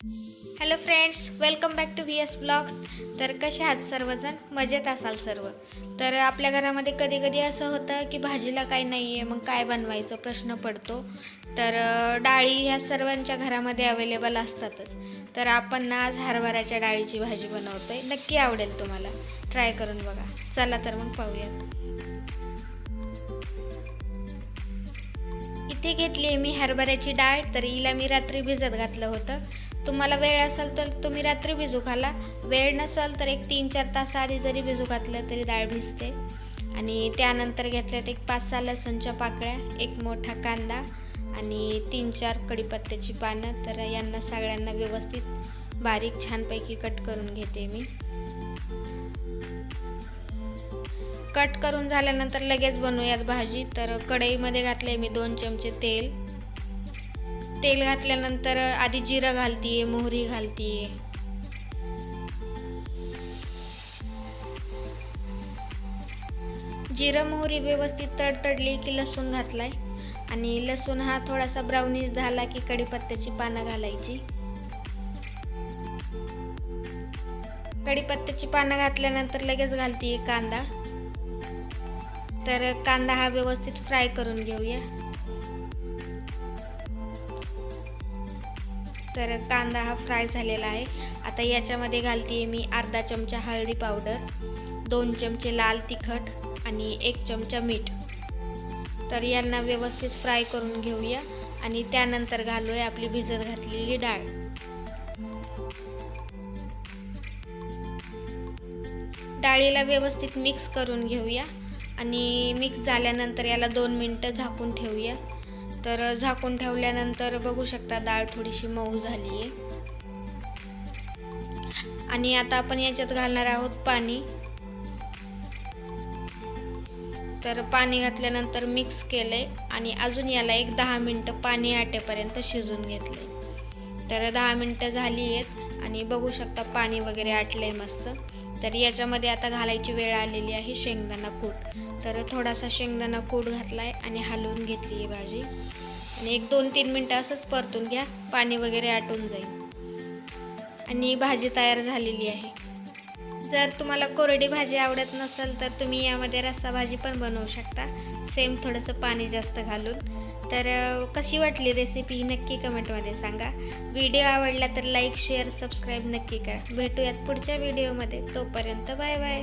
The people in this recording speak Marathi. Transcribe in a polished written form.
Hello friends, welcome back to VS vlogs. तर कसे आहात सर्वजण? मजेत असाल सर्व. तर आपल्या घरामध्ये कधी कधी असं होतं की भाजीला काही नाही आहे, मग काय बनवायचं प्रश्न पडतो. तर डाळी ह्या सर्वांच्या घरामध्ये अवेलेबल असतातच. तर आपण ना आज हरभऱ्याच्या डाळीची भाजी बनवतो आहे. नक्की आवडेल तुम्हाला, ट्राय करून बघा. चला तर मग पाहूयात. इथे घेतली आहे मी हरभऱ्याची डाळ. तर हिला मी रात्री भिजत घातलं होतं. तुम्हाला वेळ असेल तर तुम्ही रात्री भिजू घाला, वेळ नसेल तर एक 3-4 तास आधी जरी भिजू घातलं तरी डाळ भिजते. आणि त्यानंतर घेतल्यात एक 5-6 लसूणच्या पाकळ्या, एक मोठा कांदा आणि 3-4 कढीपत्त्याची पानं. तर यांना सगळ्यांना व्यवस्थित बारीक छानपैकी कट करून घेते मी. कट करून झाल्यानंतर लगेच बनवूयात भाजी. तर कढईमध्ये घातले मी 2 चमचे तेल घातल्यानंतर आधी जिरं घालतीये, मोहरी घालतीये. जिरं मोहरी व्यवस्थित तडतडली की लसूण घातलाय आणि लसूण हा थोडासा ब्राउनिश झाला की कढीपत्त्याची पानं घालायची. कढीपत्त्याची पानं घातल्यानंतर लगेच घालतीये कांदा. तर कांदा हा व्यवस्थित फ्राय करून घेऊया. तर कांदा हा फ्राय झालेला आहे. आता याच्यामध्ये घालते मी अर्धा चमचा हळदी पावडर, 2 चमचे लाल तिखट आणि 1 चमचा मीठ. तर यांना व्यवस्थित फ्राय करून घेऊया आणि त्यानंतर घालूया आपली भिजत घातलेली डाळ. डाळीला व्यवस्थित मिक्स करून घेऊया आणि मिक्स झाल्यानंतर याला 2 मिनटं झाकून ठेवूया. तर झाकून ठेवल्यानंतर बघू शकता डाळ थोडीशी मऊ झाली आहे. आणि आता आपण याच्यात घालणार आहोत पाणी. तर पाणी घातल्यानंतर मिक्स केलंय आणि अजून याला एक 10 मिनटं पाणी आटेपर्यंत शिजून घेतलंय. तर 10 मिनटं झाली आहेत आणि बघू शकता पाणी वगैरे आटलंय मस्त. तर याच्यामध्ये आता घालायची वेळ आलेली आहे शेंगदाणा कूट. तर थोडासा शेंगदाणा कूट घातलाय आणि हलवून घेतली आहे भाजी. आणि एक 2-3 मिनटं असंच परतून घ्या, पाणी वगैरे आटून जाईल आणि भाजी तयार झालेली आहे. जर तुम्हाला कोरडी भाजी आवडत नसेल तर तुम्ही यामध्ये रस्सा भाजी पण बनवू शकता, सेम थोडंसं पाणी जास्त घालून. तर कशी वाटली रेसिपी नक्की कमेंटमध्ये सांगा. व्हिडिओ आवडला तर लाईक शेअर सबस्क्राईब नक्की करा. भेटूयात पुढच्या व्हिडिओमध्ये. तोपर्यंत बाय बाय.